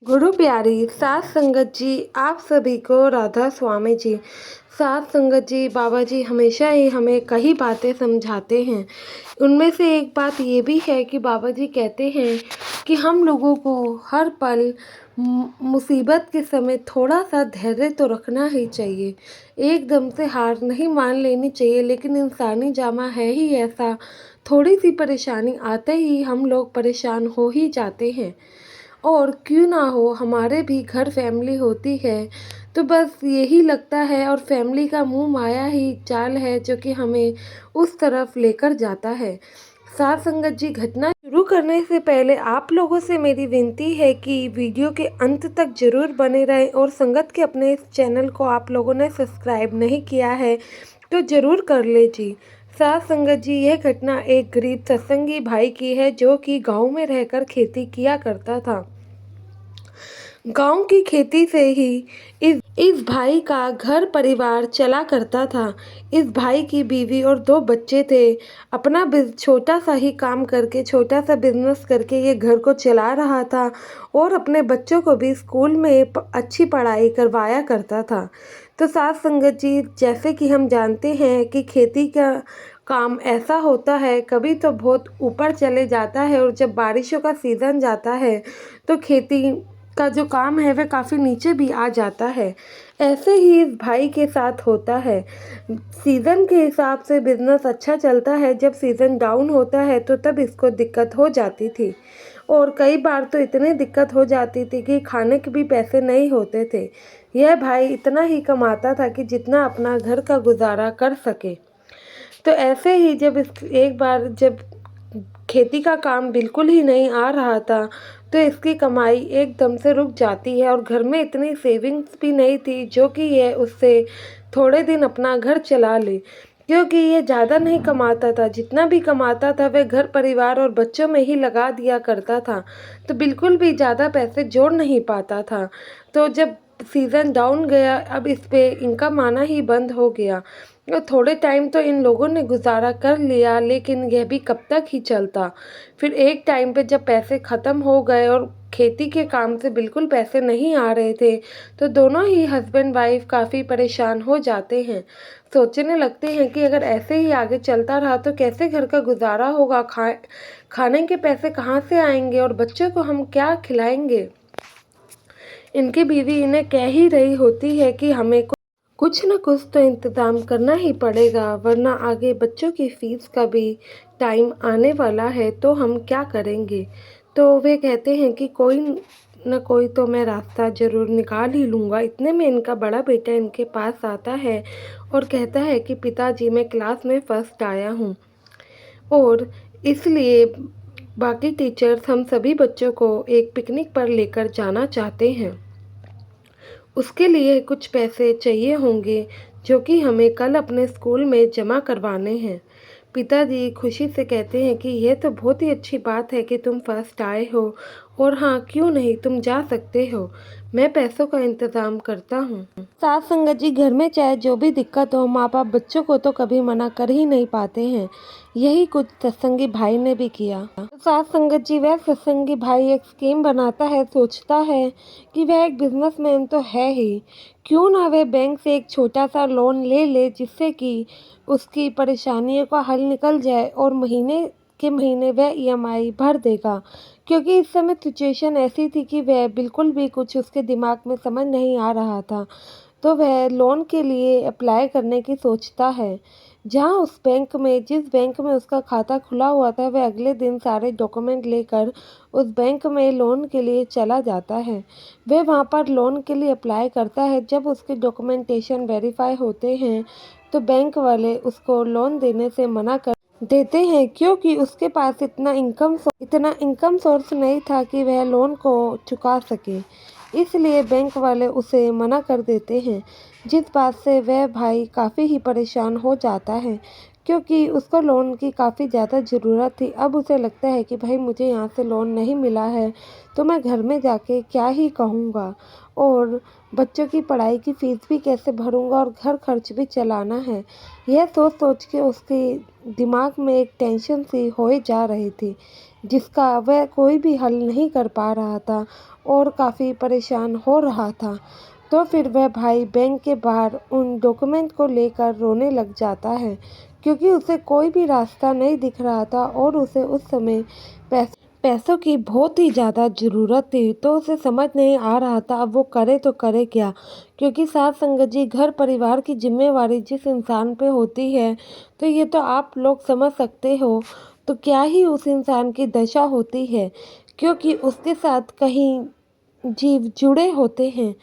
गुरु प्यारी सात संगत जी, आप सभी को राधा स्वामी जी। सात संगत जी, बाबा जी हमेशा ही हमें कई बातें समझाते हैं। उनमें से एक बात ये भी है कि बाबा जी कहते हैं कि हम लोगों को हर पल मुसीबत के समय थोड़ा सा धैर्य तो रखना ही चाहिए। एकदम से हार नहीं मान लेनी चाहिए, लेकिन इंसानी जामा है ही ऐसा, थोड़ी सी परेशानी आते ही हम लोग परेशान हो ही जाते हैं। और क्यों ना हो, हमारे भी घर फैमिली होती है, तो बस यही लगता है, और फैमिली का मुँह माया ही जाल है जो कि हमें उस तरफ लेकर जाता है। साथ संगत जी, घटना शुरू करने से पहले आप लोगों से मेरी विनती है कि वीडियो के अंत तक जरूर बने रहें, और संगत के अपने इस चैनल को आप लोगों ने सब्सक्राइब नहीं किया है तो ज़रूर कर ले जी। साथ संगत जी, यह घटना एक गरीब सत्संगी भाई की है जो कि गांव में रहकर खेती किया करता था। गांव की खेती से ही इस भाई का घर परिवार चला करता था। इस भाई की बीवी और दो बच्चे थे। अपना छोटा सा ही काम करके, छोटा सा बिजनेस करके ये घर को चला रहा था, और अपने बच्चों को भी स्कूल में अच्छी पढ़ाई करवाया करता था। तो साथ संगत जी, जैसे कि हम जानते हैं कि खेती का काम ऐसा होता है, कभी तो बहुत ऊपर चले जाता है, और जब बारिशों का सीज़न जाता है तो खेती का जो काम है वह काफ़ी नीचे भी आ जाता है। ऐसे ही इस भाई के साथ होता है। सीज़न के हिसाब से बिजनेस अच्छा चलता है, जब सीज़न डाउन होता है तो तब इसको दिक्कत हो जाती थी, और कई बार तो इतनी दिक्कत हो जाती थी कि खाने के भी पैसे नहीं होते थे। यह भाई इतना ही कमाता था कि जितना अपना घर का गुजारा कर सके। तो ऐसे ही जब एक बार जब खेती का काम बिल्कुल ही नहीं आ रहा था, तो इसकी कमाई एकदम से रुक जाती है, और घर में इतनी सेविंग्स भी नहीं थी जो कि यह उससे थोड़े दिन अपना घर चला ले, क्योंकि ये ज़्यादा नहीं कमाता था। जितना भी कमाता था वह घर परिवार और बच्चों में ही लगा दिया करता था, तो बिल्कुल भी ज़्यादा पैसे जोड़ नहीं पाता था। तो जब सीज़न डाउन गया, अब इस पे इनकम आना ही बंद हो गया। तो थोड़े टाइम तो इन लोगों ने गुजारा कर लिया, लेकिन यह भी कब तक ही चलता। फिर एक टाइम पे जब पैसे ख़त्म हो गए और खेती के काम से बिल्कुल पैसे नहीं आ रहे थे, तो दोनों ही हस्बैंड वाइफ काफ़ी परेशान हो जाते हैं। सोचने लगते हैं कि अगर ऐसे ही आगे चलता रहा तो कैसे घर का गुजारा होगा, खाने के पैसे कहाँ से आएंगे, और बच्चों को हम क्या खिलाएंगे। इनकी बीवी इन्हें कह ही रही होती है कि हमें कुछ न कुछ तो इंतज़ाम करना ही पड़ेगा, वरना आगे बच्चों की फ़ीस का भी टाइम आने वाला है, तो हम क्या करेंगे। तो वे कहते हैं कि कोई न कोई तो मैं रास्ता ज़रूर निकाल ही लूँगा। इतने में इनका बड़ा बेटा इनके पास आता है और कहता है कि पिताजी, मैं क्लास में फ़र्स्ट आया हूँ, और इसलिए बाकी टीचर्स हम सभी बच्चों को एक पिकनिक पर लेकर जाना चाहते हैं। उसके लिए कुछ पैसे चाहिए होंगे जो कि हमें कल अपने स्कूल में जमा करवाने हैं। पिताजी खुशी से कहते हैं कि यह तो बहुत ही अच्छी बात है कि तुम फर्स्ट आए हो, और हाँ, क्यों नहीं, तुम जा सकते हो, मैं पैसों का इंतज़ाम करता हूँ। साथ संगत जी, घर में चाहे जो भी दिक्कत हो, माँ बाप बच्चों को तो कभी मना कर ही नहीं पाते हैं। यही कुछ सत्संगी भाई ने भी किया। साथ संगत जी, वह सत्संगी भाई एक स्कीम बनाता है, सोचता है कि वह एक बिजनेसमैन तो है ही, क्यों ना वह बैंक से एक छोटा सा लोन ले ले, जिससे कि उसकी परेशानियों का हल निकल जाए, और महीने के महीने वह ईएमआई भर देगा। क्योंकि इस समय सिचुएशन ऐसी थी कि वह बिल्कुल भी कुछ उसके दिमाग में समझ नहीं आ रहा था, तो वह लोन के लिए अप्लाई करने की सोचता है। जहां उस बैंक में, जिस बैंक में उसका खाता खुला हुआ था, वह अगले दिन सारे डॉक्यूमेंट लेकर उस बैंक में लोन के लिए चला जाता है। वह वहां पर लोन के लिए अप्लाई करता है। जब उसके डॉक्यूमेंटेशन वेरीफाई होते हैं, तो बैंक वाले उसको लोन देने से मना कर देते हैं, क्योंकि उसके पास इतना इनकम सोर्स नहीं था कि वह लोन को चुका सके। इसलिए बैंक वाले उसे मना कर देते हैं, जिस बात से वह भाई काफ़ी ही परेशान हो जाता है, क्योंकि उसको लोन की काफ़ी ज़्यादा ज़रूरत थी। अब उसे लगता है कि भाई, मुझे यहाँ से लोन नहीं मिला है तो मैं घर में जाके क्या ही कहूँगा, और बच्चों की पढ़ाई की फ़ीस भी कैसे भरूँगा, और घर खर्च भी चलाना है। यह सोच सोच के उसके दिमाग में एक टेंशन सी होए जा रही थी। जिसका वह कोई भी हल नहीं कर पा रहा था और काफ़ी परेशान हो रहा था। तो फिर वह भाई बैंक के बाहर उन डॉक्यूमेंट को लेकर रोने लग जाता है, क्योंकि उसे कोई भी रास्ता नहीं दिख रहा था और उसे उस समय पैसों की बहुत ही ज़्यादा ज़रूरत थी। तो उसे समझ नहीं आ रहा था अब वो करे तो करे क्या, क्योंकि सास संगत जी घर परिवार की जिम्मेवारी जिस इंसान पे होती है तो ये तो आप लोग समझ सकते हो, तो क्या ही उस इंसान की दशा होती है, क्योंकि उसके साथ कहीं जीव जुड़े होते हैं।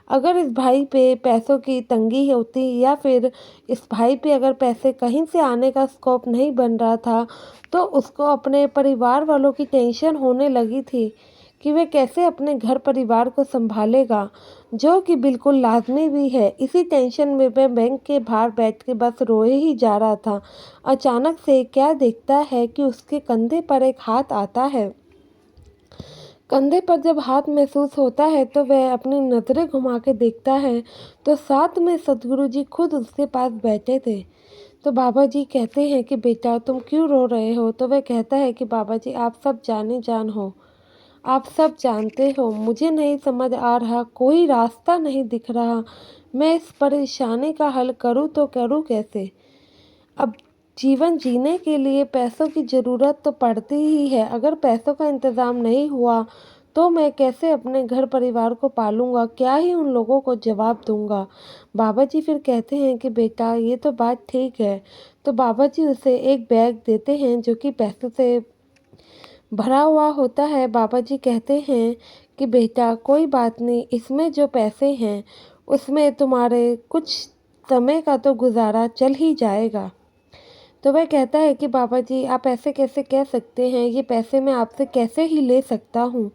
अगर इस भाई पे पैसों की तंगी होती या फिर इस भाई पे अगर पैसे कहीं से आने का स्कोप नहीं बन रहा था, तो उसको अपने परिवार वालों की टेंशन होने लगी थी कि वह कैसे अपने घर परिवार को संभालेगा, जो कि बिल्कुल लाजमी भी है। इसी टेंशन में वह बैंक के बाहर बैठ के बस रोए ही जा रहा था। अचानक से क्या देखता है कि उसके कंधे पर एक हाथ आता है। कंधे पर जब हाथ महसूस होता है तो वह अपनी नज़रें घुमा के देखता है, तो साथ में सदगुरु जी खुद उसके पास बैठे थे। तो बाबा जी कहते हैं कि बेटा तुम क्यों रो रहे हो? तो वह कहता है कि बाबा जी आप सब जाने जान हो, आप सब जानते हो, मुझे नहीं समझ आ रहा, कोई रास्ता नहीं दिख रहा, मैं इस परेशानी का हल करूँ तो करूँ कैसे? अब जीवन जीने के लिए पैसों की ज़रूरत तो पड़ती ही है। अगर पैसों का इंतज़ाम नहीं हुआ तो मैं कैसे अपने घर परिवार को पालूंगा, क्या ही उन लोगों को जवाब दूंगा। बाबा जी फिर कहते हैं कि बेटा ये तो बात ठीक है। तो बाबा जी उसे एक बैग देते हैं जो कि पैसों से भरा हुआ होता है। बाबा जी कहते हैं कि बेटा कोई बात नहीं, इसमें जो पैसे हैं उसमें तुम्हारे कुछ समय का तो गुजारा चल ही जाएगा। तो वह कहता है कि बाबा जी आप ऐसे कैसे कह सकते हैं, ये पैसे मैं आपसे कैसे ही ले सकता हूँ।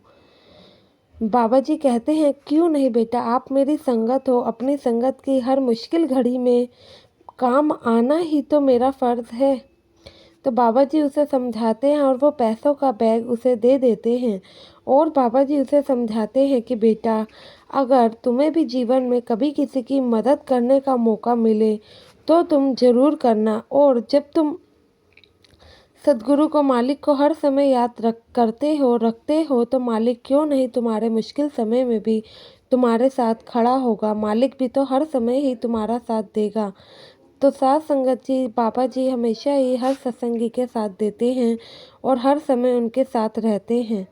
बाबा जी कहते हैं क्यों नहीं बेटा, आप मेरी संगत हो, अपनी संगत की हर मुश्किल घड़ी में काम आना ही तो मेरा फ़र्ज़ है। तो बाबा जी उसे समझाते हैं और वो पैसों का बैग उसे दे देते हैं। और बाबा जी उसे समझाते हैं कि बेटा अगर तुम्हें भी जीवन में कभी किसी की मदद करने का मौका मिले तो तुम ज़रूर करना, और जब तुम सद्गुरु को मालिक को हर समय याद रखते हो तो मालिक क्यों नहीं तुम्हारे मुश्किल समय में भी तुम्हारे साथ खड़ा होगा। मालिक भी तो हर समय ही तुम्हारा साथ देगा। तो साथ संगत जी बाबा जी हमेशा ही हर सत्संगी के साथ देते हैं और हर समय उनके साथ रहते हैं।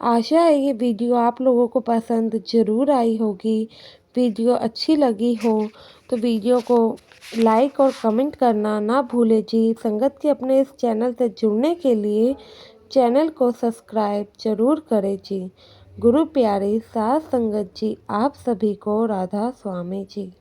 आशा है ये वीडियो आप लोगों को पसंद ज़रूर आई होगी। वीडियो अच्छी लगी हो तो वीडियो को लाइक और कमेंट करना ना भूले जी। संगत के अपने इस चैनल से जुड़ने के लिए चैनल को सब्सक्राइब जरूर करें जी। गुरु प्यारे साथ संगत जी आप सभी को राधा स्वामी जी।